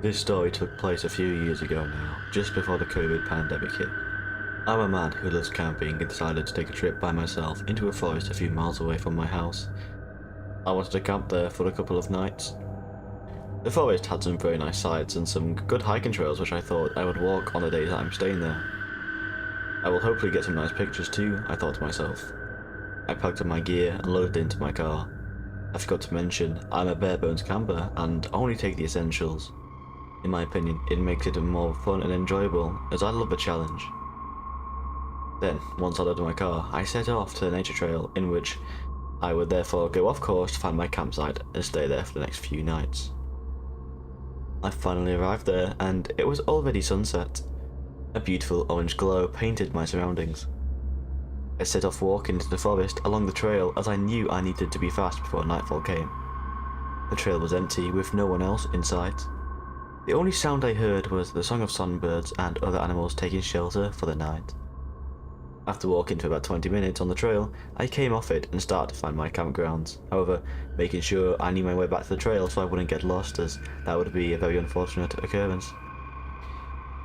This story took place a few years ago now, just before the COVID pandemic hit. I'm a man who loves camping and decided to take a trip by myself into a forest a few miles away from my house. I wanted to camp there for a couple of nights. The forest had some very nice sights and some good hiking trails which I thought I would walk on the days that I'm staying there. I will hopefully get some nice pictures too, I thought to myself. I packed up my gear and loaded it into my car. I forgot to mention, I'm a bare bones camper and only take the essentials. In my opinion, it makes it more fun and enjoyable, as I love a challenge. Then, once I loaded my car, I set off to the nature trail, in which I would therefore go off course to find my campsite and stay there for the next few nights. I finally arrived there, and it was already sunset. A beautiful orange glow painted my surroundings. I set off walking into the forest along the trail, as I knew I needed to be fast before nightfall came. The trail was empty, with no one else in sight. The only sound I heard was the song of songbirds and other animals taking shelter for the night. After walking for about 20 minutes on the trail, I came off it and started to find my campgrounds, however, making sure I knew my way back to the trail so I wouldn't get lost, as that would be a very unfortunate occurrence.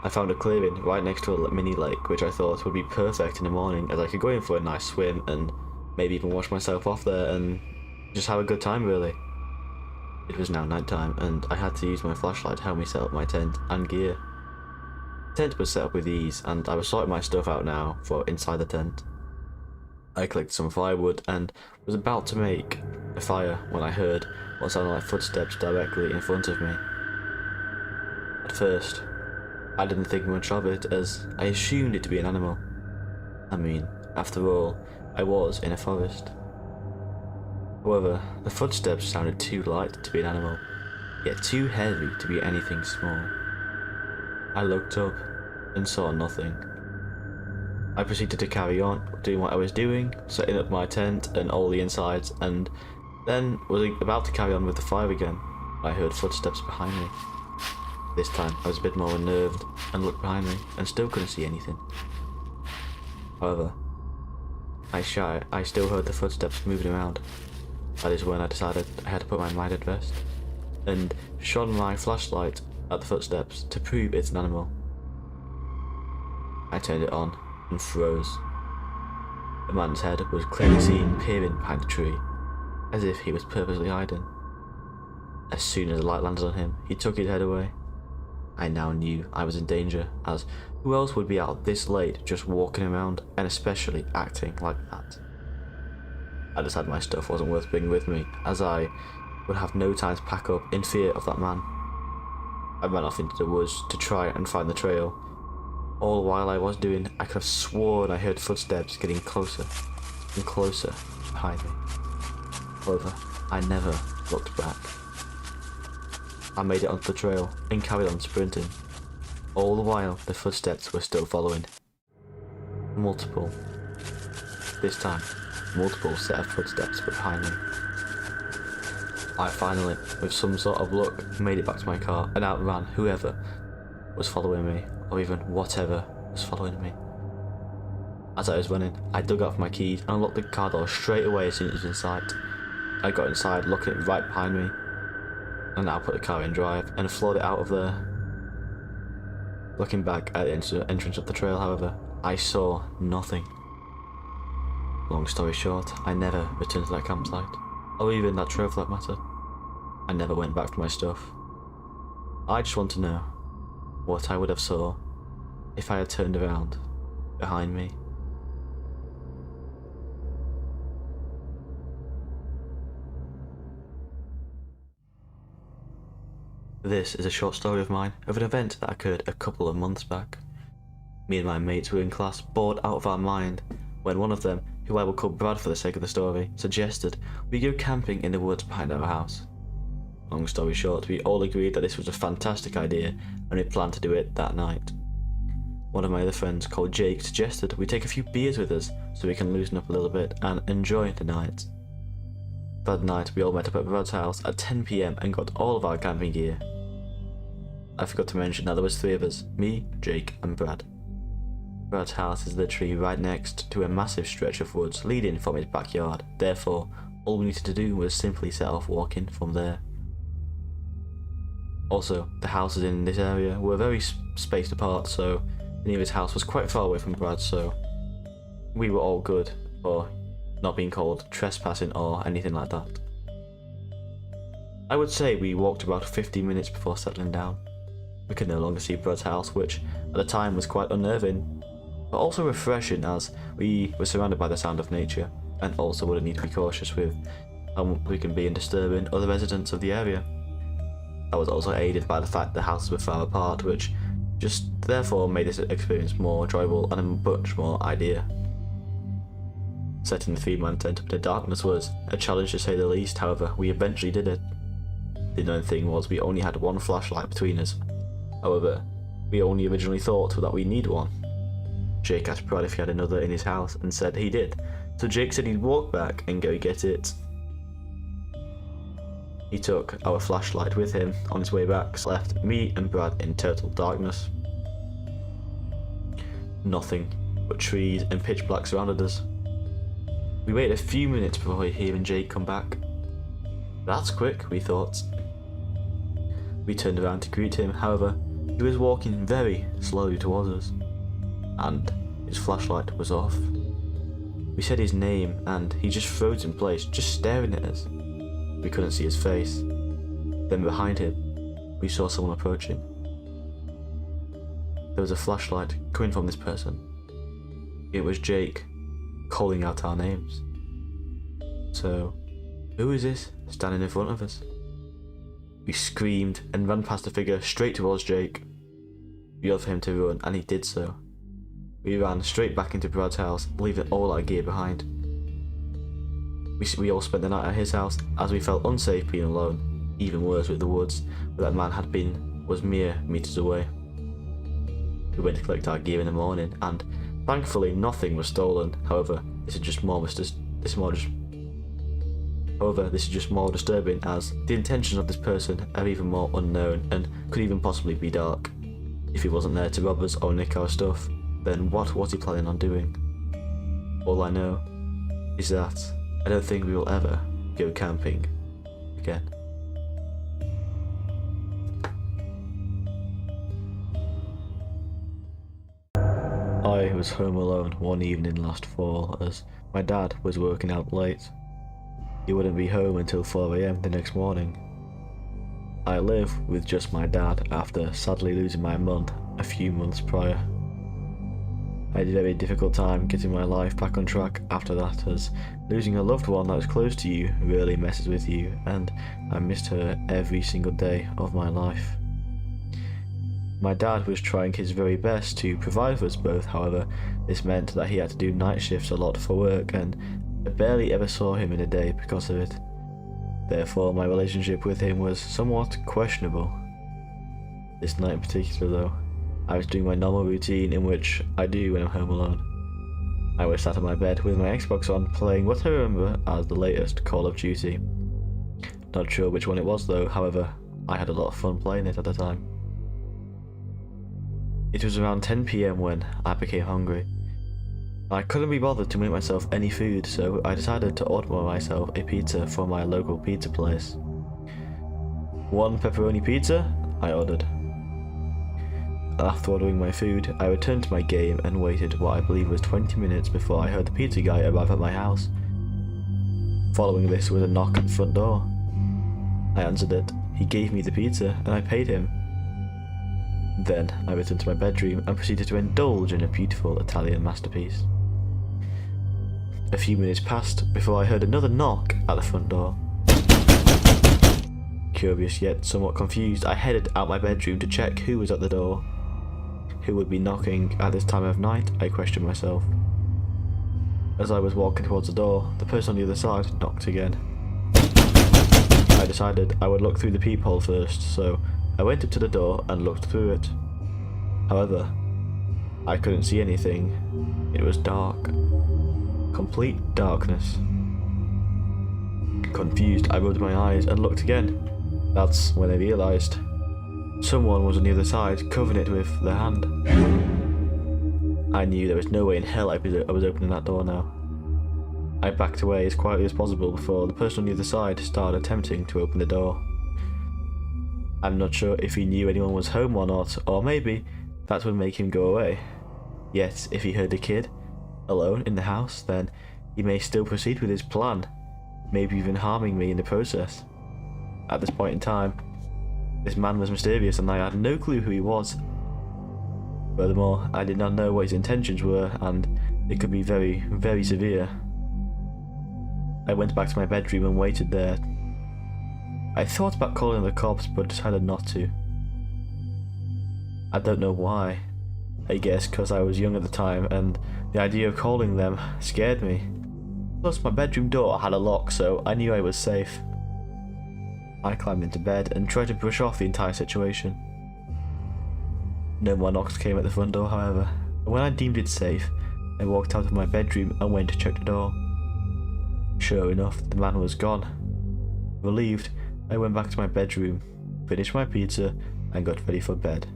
I found a clearing right next to a mini lake, which I thought would be perfect in the morning, as I could go in for a nice swim and maybe even wash myself off there and just have a good time really. It was now night time, and I had to use my flashlight to help me set up my tent and gear. The tent was set up with ease, and I was sorting my stuff out now for inside the tent. I collected some firewood and was about to make a fire when I heard what sounded like footsteps directly in front of me. At first, I didn't think much of it, as I assumed it to be an animal. I mean, after all, I was in a forest. However, the footsteps sounded too light to be an animal, yet too heavy to be anything small. I looked up and saw nothing. I proceeded to carry on doing what I was doing, setting up my tent and all the insides, and then was about to carry on with the fire again when I heard footsteps behind me. This time I was a bit more unnerved and looked behind me and still couldn't see anything. However, I still heard the footsteps moving around. That is when I decided I had to put my mind at rest, and shone my flashlight at the footsteps to prove it's an animal. I turned it on and froze. The man's head was clearly seen peering behind the tree, as if he was purposely hiding. As soon as the light landed on him, he took his head away. I now knew I was in danger, as who else would be out this late just walking around, and especially acting like that? I decided my stuff wasn't worth bringing with me, as I would have no time to pack up in fear of that man. I ran off into the woods to try and find the trail. All while I was doing, I could have sworn I heard footsteps getting closer and closer behind me. However, I never looked back. I made it onto the trail and carried on sprinting. All the while, the footsteps were still following. Multiple. This time, multiple set of footsteps were behind me. I finally, with some sort of luck, made it back to my car and outran whoever was following me, or even whatever was following me. As I was running, I dug out my keys and unlocked the car door straight away as soon as it was in sight. I got inside, looking right behind me, and now put the car in drive and floored it out of there. Looking back at the entrance of the trail, however, I saw nothing. Long story short, I never returned to that campsite, or even that trail for that matter. I never went back for my stuff. I just want to know what I would have saw if I had turned around behind me. This is a short story of mine of an event that occurred a couple of months back. Me and my mates were in class, bored out of our mind, when one of them, who I will call Brad for the sake of the story, suggested we go camping in the woods behind our house. Long story short, we all agreed that this was a fantastic idea, and we planned to do it that night. One of my other friends, called Jake, suggested we take a few beers with us so we can loosen up a little bit and enjoy the night. That night, we all met up at Brad's house at 10 PM and got all of our camping gear. I forgot to mention that there was 3 of us, me, Jake and Brad. Brad's house is literally right next to a massive stretch of woods leading from his backyard, therefore all we needed to do was simply set off walking from there. Also, the houses in this area were very spaced apart, so the nearest house was quite far away from Brad, so we were all good for not being called trespassing or anything like that. I would say we walked about 15 minutes before settling down. We could no longer see Brad's house, which at the time was quite unnerving, but also refreshing as we were surrounded by the sound of nature, and also would need to be cautious with how we can be in disturbing other residents of the area. That was also aided by the fact the houses were far apart, which just therefore made this experience more enjoyable and a much more idea. Setting the 3-man tent up in the darkness was a challenge to say the least, however, we eventually did it. The annoying thing was we only had one flashlight between us. However, we only originally thought that we needed one. Jake asked Brad if he had another in his house and said he did, so Jake said he'd walk back and go get it. He took our flashlight with him on his way back, left me and Brad in total darkness. Nothing but trees and pitch black surrounded us. We waited a few minutes before hearing Jake come back. That's quick, we thought. We turned around to greet him, however, he was walking very slowly towards us, and his flashlight was off. We said his name, and he just froze in place, just staring at us. We couldn't see his face. Then behind him, we saw someone approaching. There was a flashlight coming from this person. It was Jake, calling out our names. So, who is this standing in front of us? We screamed and ran past the figure straight towards Jake. We yelled for him to run, and he did so. We ran straight back into Brad's house, leaving all our gear behind. We all spent the night at his house, as we felt unsafe being alone. Even worse with the woods, where that man had been, was mere meters away. We went to collect our gear in the morning, and thankfully nothing was stolen. However, this is just more disturbing, as the intentions of this person are even more unknown and could even possibly be dark. If he wasn't there to rob us or nick our stuff, then what was he planning on doing? All I know is that I don't think we will ever go camping again. I was home alone one evening last fall as my dad was working out late. He wouldn't be home until 4 AM the next morning. I live with just my dad after sadly losing my mum a few months prior. I had a very difficult time getting my life back on track after that, as losing a loved one that was close to you really messes with you, and I missed her every single day of my life. My dad was trying his very best to provide for us both, however, this meant that he had to do night shifts a lot for work, and I barely ever saw him in a day because of it. Therefore, my relationship with him was somewhat questionable. This night in particular though, I was doing my normal routine in which I do when I'm home alone. I was sat on my bed with my Xbox on, playing what I remember as the latest Call of Duty. Not sure which one it was though, however, I had a lot of fun playing it at the time. It was around 10 PM when I became hungry. I couldn't be bothered to make myself any food, so I decided to order myself a pizza from my local pizza place. 1 pepperoni pizza, I ordered. After ordering my food, I returned to my game and waited what I believe was 20 minutes before I heard the pizza guy arrive at my house. Following this was a knock at the front door. I answered it, he gave me the pizza, and I paid him. Then I returned to my bedroom and proceeded to indulge in a beautiful Italian masterpiece. A few minutes passed before I heard another knock at the front door. Curious yet somewhat confused, I headed out my bedroom to check who was at the door. Who would be knocking at this time of night, I questioned myself. As I was walking towards the door, the person on the other side knocked again. I decided I would look through the peephole first, so I went up to the door and looked through it. However, I couldn't see anything. It was dark. Complete darkness. Confused, I rubbed my eyes and looked again. That's when I realised someone was on the other side, covering it with their hand. I knew there was no way in hell I was opening that door now. I backed away as quietly as possible before the person on the other side started attempting to open the door. I'm not sure if he knew anyone was home or not, or maybe that would make him go away. Yet, if he heard a kid alone in the house, then he may still proceed with his plan, maybe even harming me in the process. At this point in time, this man was mysterious and I had no clue who he was. Furthermore, I did not know what his intentions were, and they could be very, very severe. I went back to my bedroom and waited there. I thought about calling the cops, but decided not to. I don't know why. I guess because I was young at the time and the idea of calling them scared me. Plus my bedroom door had a lock, so I knew I was safe. I climbed into bed and tried to brush off the entire situation. No more knocks came at the front door, however, and when I deemed it safe, I walked out of my bedroom and went to check the door. Sure enough, the man was gone. Relieved, I went back to my bedroom, finished my pizza, and got ready for bed.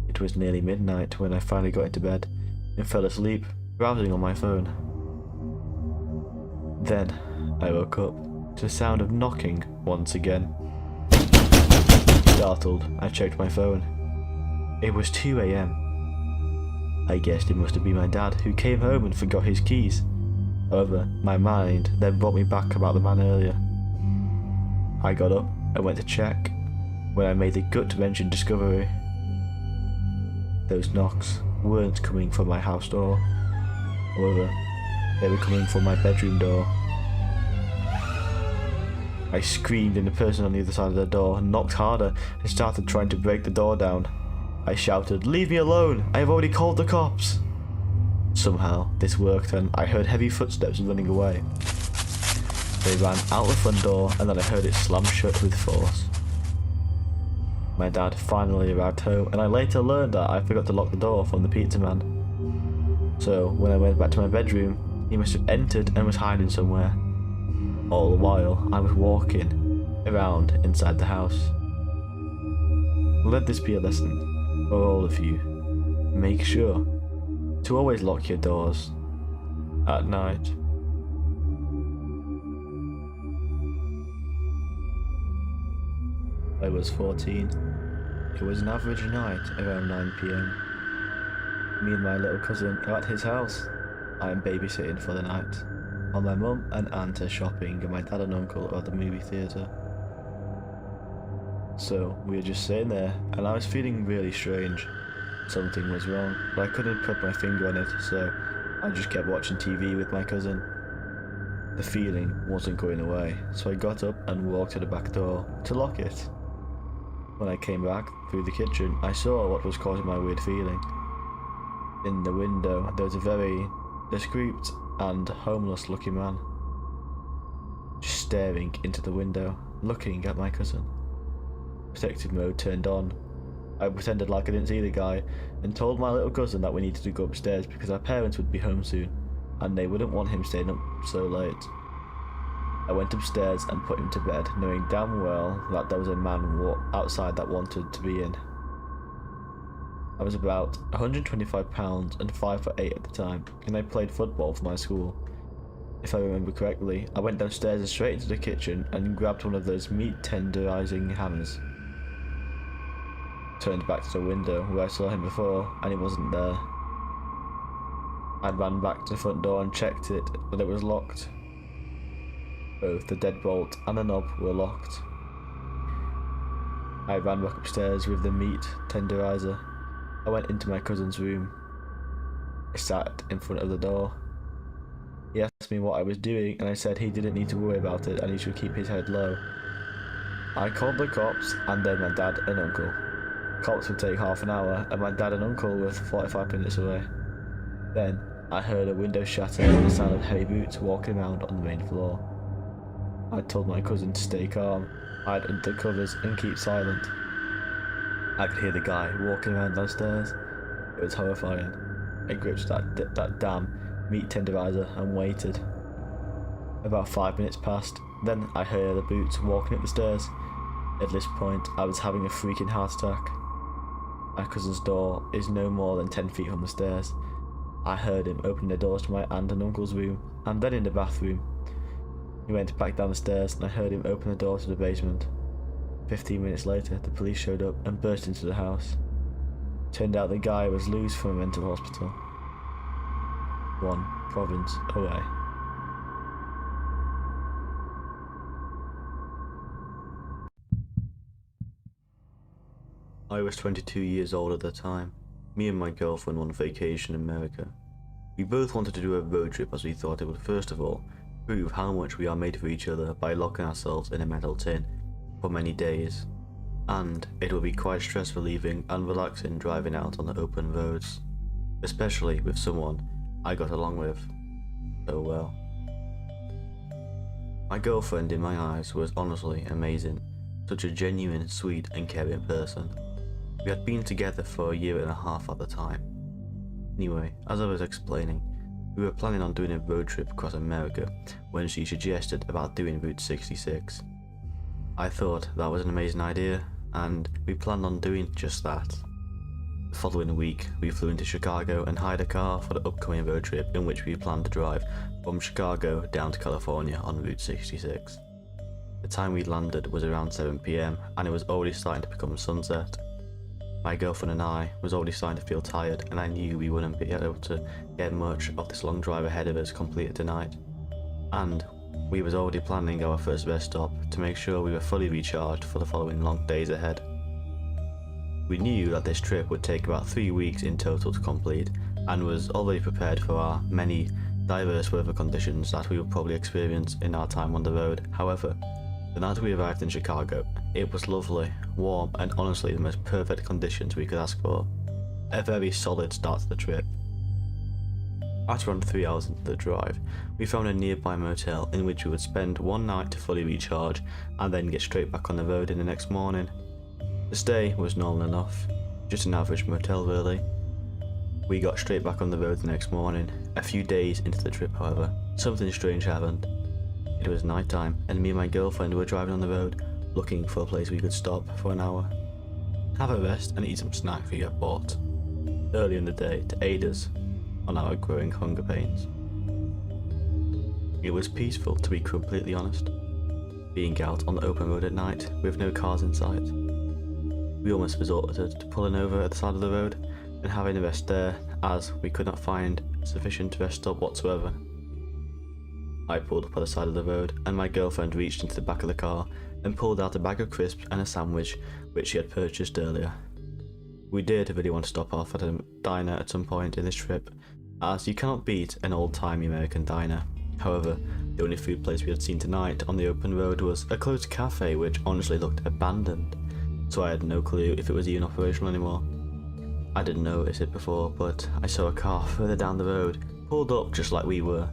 It was nearly midnight when I finally got into bed and fell asleep, browsing on my phone. Then, I woke up to the sound of knocking once again. Startled, I checked my phone. It was 2 AM. I guessed it must have been my dad, who came home and forgot his keys. However, my mind then brought me back about the man earlier. I got up and went to check, when I made the gut-wrenching discovery. Those knocks weren't coming from my house door. However, they were coming from my bedroom door. I screamed and the person on the other side of the door knocked harder and started trying to break the door down. I shouted, "Leave me alone! I have already called the cops!" Somehow, this worked and I heard heavy footsteps running away. They ran out the front door and then I heard it slam shut with force. My dad finally arrived home and I later learned that I forgot to lock the door from the pizza man. So when I went back to my bedroom, he must have entered and was hiding somewhere. All the while, I was walking around inside the house. Let this be a lesson for all of you. Make sure to always lock your doors at night. I was 14. It was an average night around 9 PM. Me and my little cousin are at his house. I am babysitting for the night, while my mum and aunt are shopping and my dad and uncle are at the movie theatre. So we were just sitting there and I was feeling really strange. Something was wrong, but I couldn't put my finger on it, so I just kept watching TV with my cousin. The feeling wasn't going away, so I got up and walked to the back door to lock it. When I came back through the kitchen, I saw what was causing my weird feeling. In the window, there was a very discreet and homeless looking man, just staring into the window, looking at my cousin. Protective mode turned on. I pretended like I didn't see the guy and told my little cousin that we needed to go upstairs because our parents would be home soon and they wouldn't want him staying up so late. I went upstairs and put him to bed, knowing damn well that there was a man outside that wanted to be in. I was about 125 pounds and 5'8" at the time, and I played football for my school. If I remember correctly, I went downstairs and straight into the kitchen and grabbed one of those meat tenderizing hammers. Turned back to the window where I saw him before, and he wasn't there. I ran back to the front door and checked it, but it was locked. Both the deadbolt and the knob were locked. I ran back upstairs with the meat tenderizer. I went into my cousin's room. I sat in front of the door. He asked me what I was doing and I said he didn't need to worry about it and he should keep his head low. I called the cops and then my dad and uncle. Cops would take half an hour and my dad and uncle were 45 minutes away. Then I heard a window shatter and the sound of heavy boots walking around on the main floor. I told my cousin to stay calm, hide under the covers and keep silent. I could hear the guy walking around downstairs. It was horrifying. I gripped that damn meat tenderizer and waited. About 5 minutes passed, then I heard the boots walking up the stairs. At this point, I was having a freaking heart attack. My cousin's door is no more than 10 feet from the stairs. I heard him opening the doors to my aunt and uncle's room, and then in the bathroom. He went back down the stairs and I heard him open the door to the basement. 15 minutes later, the police showed up and burst into the house. Turned out the guy was loose from a mental hospital. One province away. I was 22 years old at the time. Me and my girlfriend went on vacation in America. We both wanted to do a road trip as we thought it would first of all prove how much we are made for each other by locking ourselves in a metal tin for many days. And it will be quite stress relieving and relaxing driving out on the open roads, especially with someone I got along with so well. My girlfriend in my eyes was honestly amazing, such a genuine, sweet and caring person. We had been together for a year and a half at the time. Anyway, as I was explaining, we were planning on doing a road trip across America when she suggested about doing Route 66. I thought that was an amazing idea, and we planned on doing just that. The following week, we flew into Chicago and hired a car for the upcoming road trip in which we planned to drive from Chicago down to California on Route 66. The time we landed was around 7 PM and it was already starting to become sunset. My girlfriend and I was already starting to feel tired, and I knew we wouldn't be able to get much of this long drive ahead of us completed tonight. And we was already planning our first rest stop to make sure we were fully recharged for the following long days ahead. We knew that this trip would take about 3 weeks in total to complete, and was already prepared for our many diverse weather conditions that we would probably experience in our time on the road. However, the night we arrived in Chicago, it was lovely, warm and honestly the most perfect conditions we could ask for. A very solid start to the trip. At around 3 hours into the drive, we found a nearby motel in which we would spend one night to fully recharge and then get straight back on the road in the next morning. The stay was normal enough, just an average motel really. We got straight back on the road the next morning. A few days into the trip however, something strange happened. It was night time and me and my girlfriend were driving on the road looking for a place we could stop for an hour, have a rest and eat some snacks we had bought early in the day to aid us on our growing hunger pains. It was peaceful, to be completely honest, being out on the open road at night with no cars in sight. We almost resorted to pulling over at the side of the road and having a rest there, as we could not find sufficient rest stop whatsoever. I pulled up at the side of the road and my girlfriend reached into the back of the car and pulled out a bag of crisps and a sandwich which she had purchased earlier. We did really want to stop off at a diner at some point in this trip, as you cannot beat an old-timey American diner. However, the only food place we had seen tonight on the open road was a closed cafe which honestly looked abandoned, so I had no clue if it was even operational anymore. I didn't notice it before, but I saw a car further down the road, pulled up just like we were.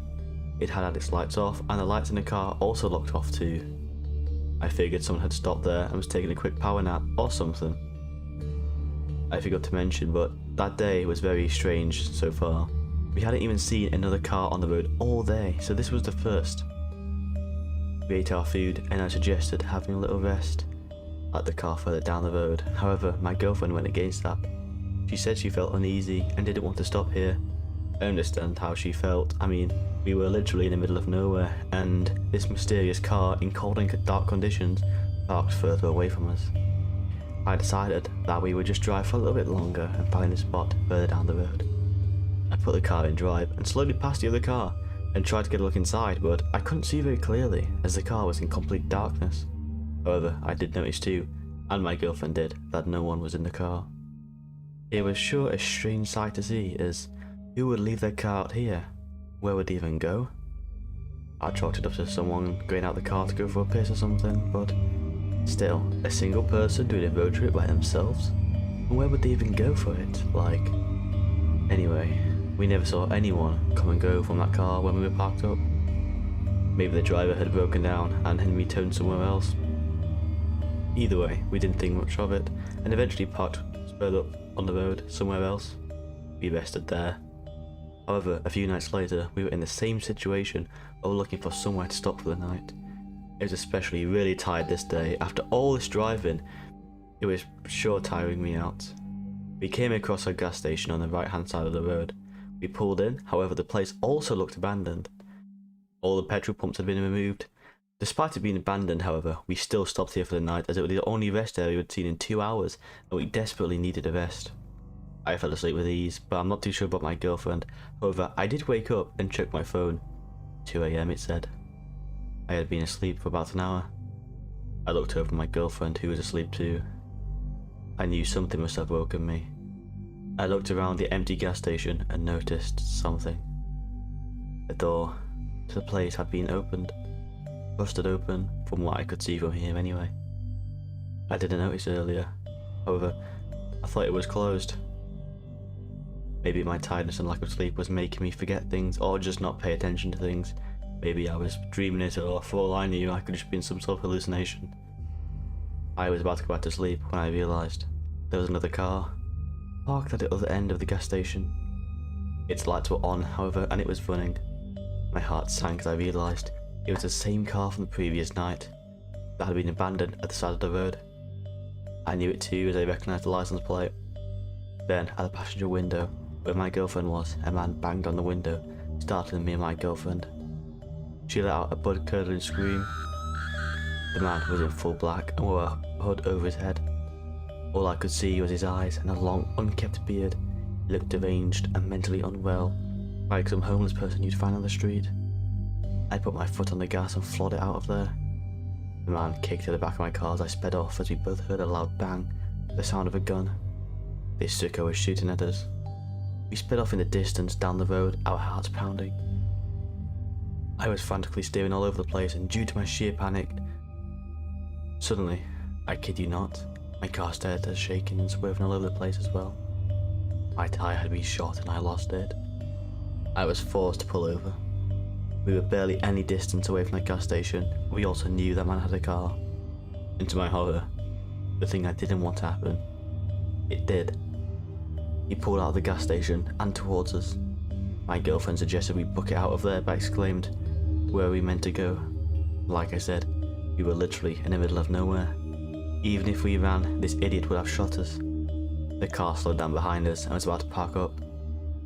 It had its lights off and the lights in the car also locked off too. I figured someone had stopped there and was taking a quick power nap or something. I forgot to mention, but that day was very strange so far. We hadn't even seen another car on the road all day, so this was the first. We ate our food and I suggested having a little rest at the car further down the road. However, my girlfriend went against that. She said she felt uneasy and didn't want to stop here. I understand how she felt. I mean, we were literally in the middle of nowhere and this mysterious car in cold and dark conditions parked further away from us. I decided that we would just drive for a little bit longer and find a spot further down the road. I put the car in drive and slowly passed the other car and tried to get a look inside, but I couldn't see very clearly as the car was in complete darkness. However, I did notice too, and my girlfriend did, that no one was in the car. It was sure a strange sight to see, as who would leave their car out here? Where would they even go? I chalked it up to someone going out the car to go for a piss or something, but still, a single person doing a road trip by themselves? And where would they even go for it? Like, anyway, we never saw anyone come and go from that car when we were parked up. Maybe the driver had broken down and had returned somewhere else. Either way, we didn't think much of it, and eventually parked spurred up on the road somewhere else. We rested there. However, a few nights later, we were in the same situation of looking for somewhere to stop for the night. I was especially really tired this day. After all this driving, it was sure tiring me out. We came across a gas station on the right hand side of the road. We pulled in, however the place also looked abandoned. All the petrol pumps had been removed. Despite it being abandoned, however, we still stopped here for the night as it was the only rest area we'd seen in 2 hours and we desperately needed a rest. I fell asleep with ease, but I'm not too sure about my girlfriend. However, I did wake up and check my phone. 2 AM it said. I had been asleep for about an hour. I looked over at my girlfriend who was asleep too. I knew something must have woken me. I looked around the empty gas station and noticed something. The door to the place had been opened. Busted open from what I could see from here anyway. I didn't notice earlier. However, I thought it was closed. Maybe my tiredness and lack of sleep was making me forget things or just not pay attention to things. Maybe I was dreaming it, or for all I knew I could just be in some sort of hallucination. I was about to go back to sleep when I realised there was another car parked at the other end of the gas station. Its lights were on, however, and it was running. My heart sank as I realised it was the same car from the previous night that had been abandoned at the side of the road. I knew it too as I recognised the license plate. Then, at the passenger window, where my girlfriend was, a man banged on the window, startling me and my girlfriend. She let out a blood-curdling scream. The man was in full black and wore a hood over his head. All I could see was his eyes and a long, unkempt beard. He looked deranged and mentally unwell, like some homeless person you'd find on the street. I put my foot on the gas and floored it out of there. The man kicked at the back of my car as I sped off as we both heard a loud bang, the sound of a gun. This sicko was shooting at us. We sped off in the distance down the road, our hearts pounding. I was frantically steering all over the place, and due to my sheer panic, suddenly, I kid you not, my car started shaking and swerving all over the place as well. My tyre had been shot and I lost it. I was forced to pull over. We were barely any distance away from the gas station. We also knew that man had a car. And to my horror, the thing I didn't want to happen, it did. He pulled out of the gas station and towards us. My girlfriend suggested we book it out of there, but exclaimed, "Where are we meant to go?" Like I said, we were literally in the middle of nowhere. Even if we ran, this idiot would have shot us. The car slowed down behind us and was about to park up.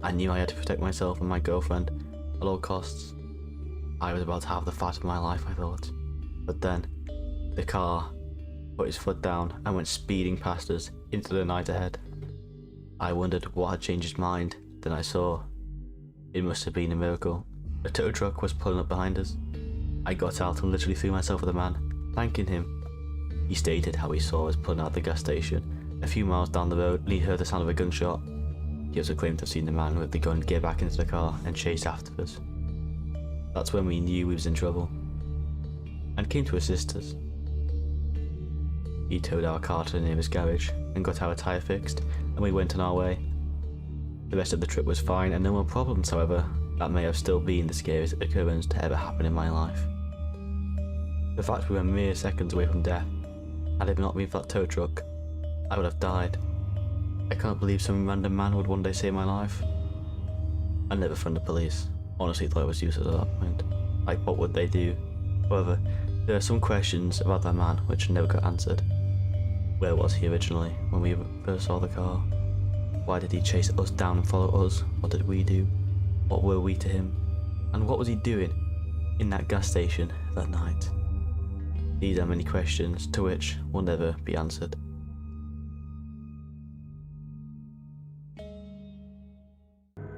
I knew I had to protect myself and my girlfriend at all costs. I was about to have the fight of my life, I thought. But then, the car put his foot down and went speeding past us into the night ahead. I wondered what had changed his mind. Then I saw. It must have been a miracle. A tow truck was pulling up behind us. I got out and literally threw myself at the man, thanking him. He stated how he saw us pulling out of the gas station a few miles down the road and he heard the sound of a gunshot. He also claimed to have seen the man with the gun get back into the car and chase after us. That's when we knew we was in trouble, and came to assist us. He towed our car to the nearest garage and got our tyre fixed, and we went on our way. The rest of the trip was fine and no more problems, however, that may have still been the scariest occurrence to ever happen in my life. The fact we were mere seconds away from death, had it not been for that tow truck, I would have died. I can't believe some random man would one day save my life. I never phoned the police. Honestly thought it was useless at that point. Like, what would they do? However, there are some questions about that man which never got answered. Where was he originally when we first saw the car? Why did he chase us down and follow us? What did we do? What were we to him? And what was he doing in that gas station that night? These are many questions to which will never be answered.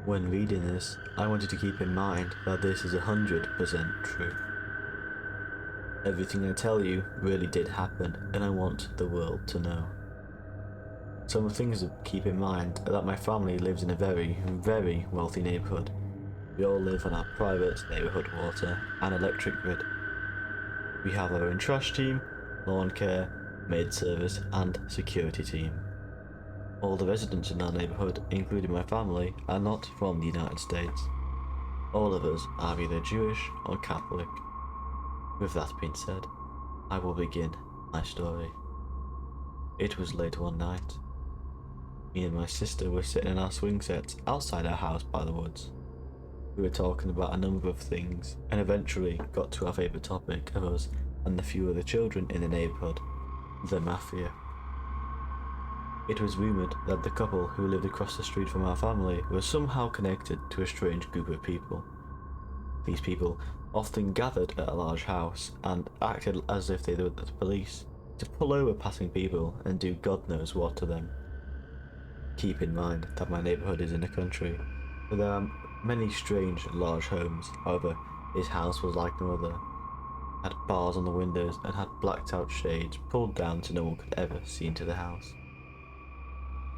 When reading this, I wanted to keep in mind that this is 100% true. Everything I tell you really did happen, and I want the world to know. Some things to keep in mind are that my family lives in a very, very wealthy neighbourhood. We all live on our private neighbourhood water and electric grid. We have our own trash team, lawn care, maid service and security team. All the residents in our neighbourhood, including my family, are not from the United States. All of us are either Jewish or Catholic. With that being said, I will begin my story. It was late one night. Me and my sister were sitting in our swing sets outside our house by the woods. We were talking about a number of things and eventually got to our favourite topic of us and the few other children in the neighbourhood, the Mafia. It was rumoured that the couple who lived across the street from our family were somehow connected to a strange group of people. These people often gathered at a large house and acted as if they were the police, to pull over passing people and do God knows what to them. Keep in mind that my neighbourhood is in the country, so there are many strange large homes. However, his house was like no other. It had bars on the windows and had blacked out shades pulled down so no one could ever see into the house.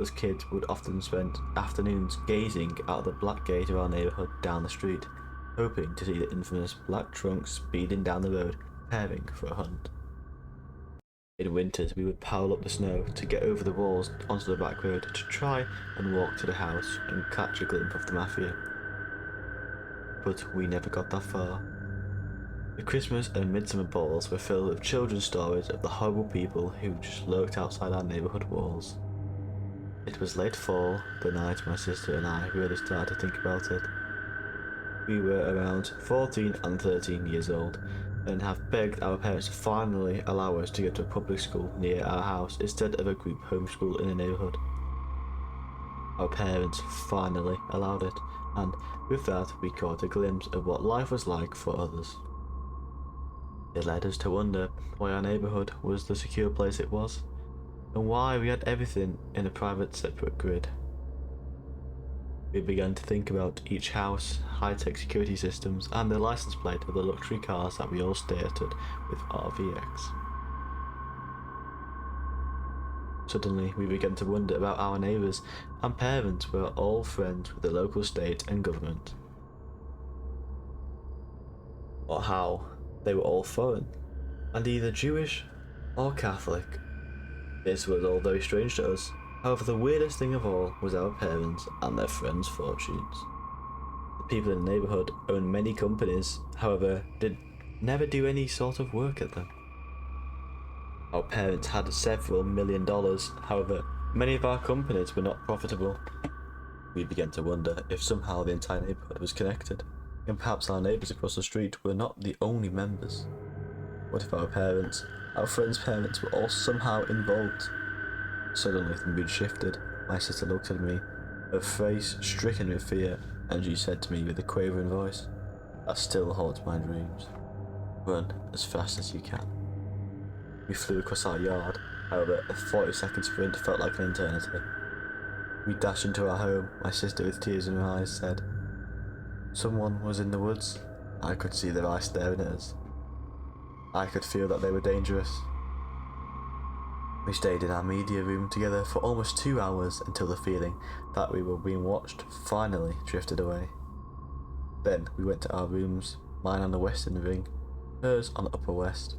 Us kids would often spend afternoons gazing out the black gate of our neighbourhood down the street, hoping to see the infamous black trunk speeding down the road, preparing for a hunt. In winters, we would pile up the snow to get over the walls onto the back road to try and walk to the house and catch a glimpse of the mafia. But we never got that far. The Christmas and midsummer balls were filled with children's stories of the horrible people who just lurked outside our neighbourhood walls. It was late fall, the night my sister and I really started to think about it. We were around 14 and 13 years old and have begged our parents to finally allow us to go to a public school near our house instead of a group homeschool in the neighbourhood. Our parents finally allowed it, and with that we caught a glimpse of what life was like for others. It led us to wonder why our neighbourhood was the secure place it was, and why we had everything in a private separate grid. We began to think about each house, high-tech security systems, and the license plate of the luxury cars that we all stared with RVX. Suddenly, we began to wonder about our neighbours and parents who were all friends with the local state and government. Or how they were all foreign, and either Jewish or Catholic. This was all very strange to us. However, the weirdest thing of all was our parents and their friends' fortunes. The people in the neighbourhood owned many companies, however, did never do any sort of work at them. Our parents had several $1 million, however, many of our companies were not profitable. We began to wonder if somehow the entire neighbourhood was connected, and perhaps our neighbours across the street were not the only members. What if our parents, our friends' parents, were all somehow involved? Suddenly the mood shifted. My sister looked at me, her face stricken with fear, and she said to me with a quavering voice that still haunts my dreams, "Run as fast as you can." We flew across our yard, however a 40-second sprint felt like an eternity. We dashed into our home. My sister, with tears in her eyes, said, "Someone was in the woods." I could see their eyes staring at us. I could feel that they were dangerous. We stayed in our media room together for almost 2 hours until the feeling that we were being watched finally drifted away. Then we went to our rooms, mine on the western wing, hers on the upper west.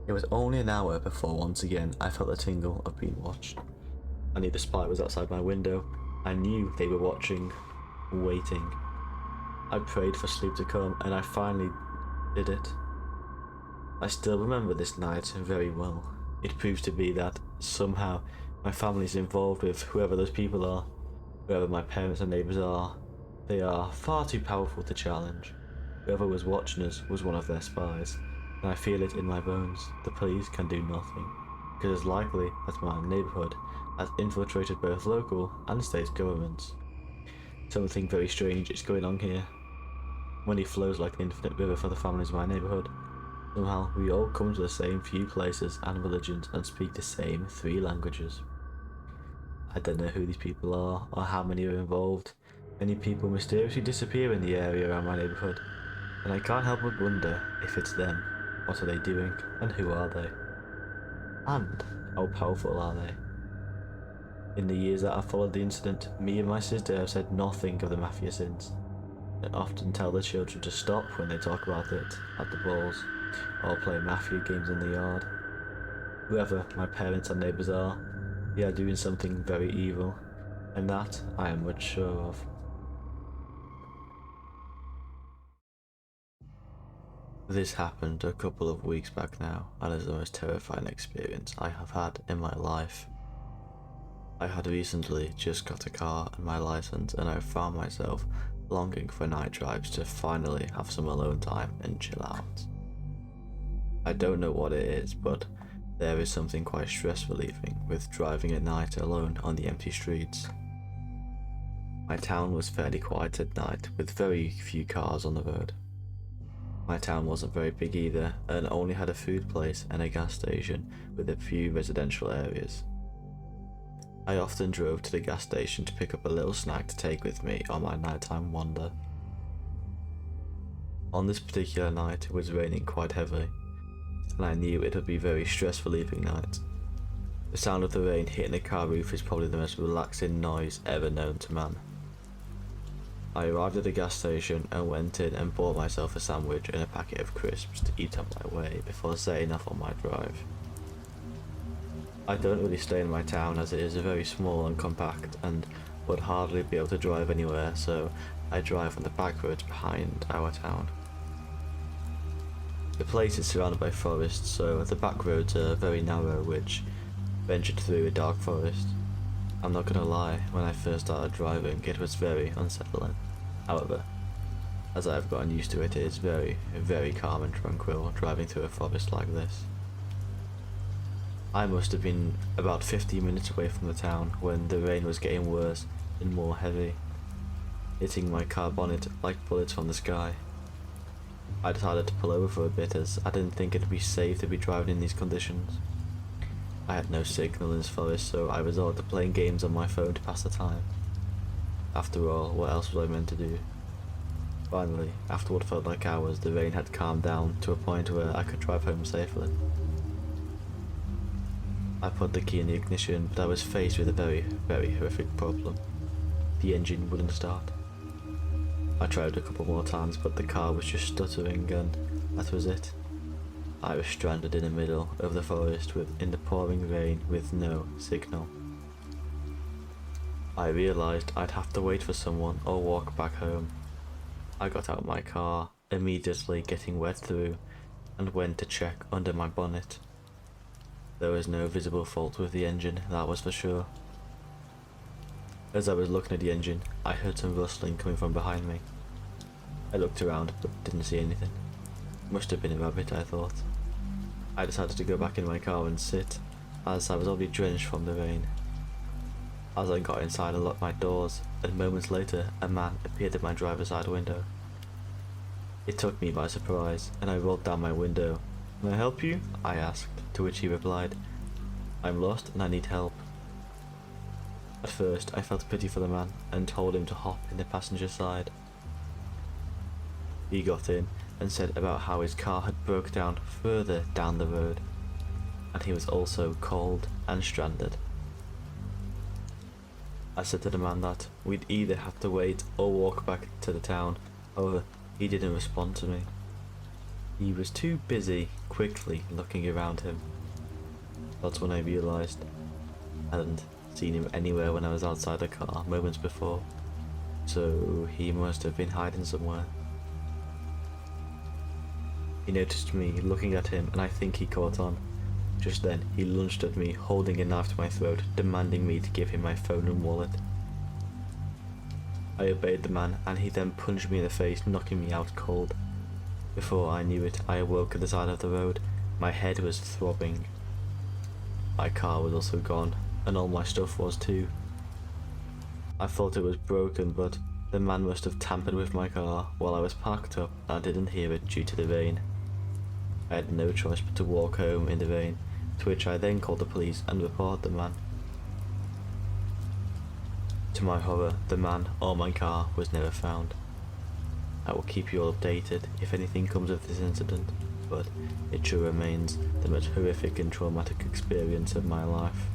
It was only an hour before once again I felt the tingle of being watched. I knew the spy was outside my window. I knew they were watching, waiting. I prayed for sleep to come, and I finally did it. I still remember this night very well. It proves to be that somehow my family is involved with whoever those people are. Whoever my parents and neighbours are, they are far too powerful to challenge. Whoever was watching us was one of their spies, and I feel it in my bones. The police can do nothing, because it's likely that my neighbourhood has infiltrated both local and state governments. Something very strange is going on here. Money flows like an infinite river for the families of my neighbourhood. Somehow, we all come to the same few places and religions and speak the same 3 languages. I don't know who these people are or how many are involved. Many people mysteriously disappear in the area around my neighbourhood, and I can't help but wonder if it's them. What are they doing, and who are they? And how powerful are they? In the years that have followed the incident, me and my sister have said nothing of the mafia since. I often tell the children to stop when they talk about it at the balls, or play mafia games in the yard. Whoever my parents and neighbours are, they are doing something very evil, and that I am much sure of. This happened a couple of weeks back now, and is the most terrifying experience I have had in my life. I had recently just got a car and my license, and I found myself longing for night drives to finally have some alone time and chill out. I don't know what it is, but there is something quite stress relieving with driving at night alone on the empty streets. My town was fairly quiet at night, with very few cars on the road. My town wasn't very big either, and only had a food place and a gas station with a few residential areas. I often drove to the gas station to pick up a little snack to take with me on my nighttime wander. On this particular night, it was raining quite heavily, and I knew it would be a very stressful evening night. The sound of the rain hitting the car roof is probably the most relaxing noise ever known to man. I arrived at the gas station and went in and bought myself a sandwich and a packet of crisps to eat on my way before setting off on my drive. I don't really stay in my town as it is very small and compact and would hardly be able to drive anywhere, so I drive on the back roads behind our town. The place is surrounded by forests, so the back roads are very narrow, which ventured through a dark forest. I'm not gonna lie, when I first started driving it was very unsettling. However, as I have gotten used to it, it is very, very calm and tranquil driving through a forest like this. I must have been about 15 minutes away from the town when the rain was getting worse and more heavy, hitting my car bonnet like bullets from the sky. I decided to pull over for a bit as I didn't think it'd be safe to be driving in these conditions. I had no signal in this forest, so I resorted to playing games on my phone to pass the time. After all, what else was I meant to do? Finally, after what felt like hours, the rain had calmed down to a point where I could drive home safely. I put the key in the ignition, but I was faced with a very, very horrific problem. The engine wouldn't start. I tried a couple more times, but the car was just stuttering, and that was it. I was stranded in the middle of the forest in the pouring rain with no signal. I realised I'd have to wait for someone or walk back home. I got out of my car, immediately getting wet through, and went to check under my bonnet. There was no visible fault with the engine, that was for sure. As I was looking at the engine, I heard some rustling coming from behind me. I looked around but didn't see anything. Must have been a rabbit, I thought. I decided to go back in my car and sit, as I was already drenched from the rain. As I got inside and locked my doors, and moments later a man appeared at my driver's side window. It took me by surprise, and I rolled down my window. "Can I help you?" I asked, to which he replied, "I'm lost and I need help." At first I felt pity for the man and told him to hop in the passenger side. He got in and said about how his car had broke down further down the road, and he was also cold and stranded. I said to the man that we'd either have to wait or walk back to the town. However, he didn't respond to me. He was too busy quickly looking around him. That's when I realised I hadn't seen him anywhere when I was outside the car moments before, so he must have been hiding somewhere. He noticed me looking at him and I think he caught on. Just then, he lunged at me, holding a knife to my throat, demanding me to give him my phone and wallet. I obeyed the man, and he then punched me in the face, knocking me out cold. Before I knew it, I awoke at the side of the road. My head was throbbing. My car was also gone, and all my stuff was too. I thought it was broken, but the man must have tampered with my car while I was parked up, and I didn't hear it due to the rain. I had no choice but to walk home in the rain, to which I then called the police and reported the man. To my horror, the man or my car was never found. I will keep you all updated if anything comes of this incident, but it sure remains the most horrific and traumatic experience of my life.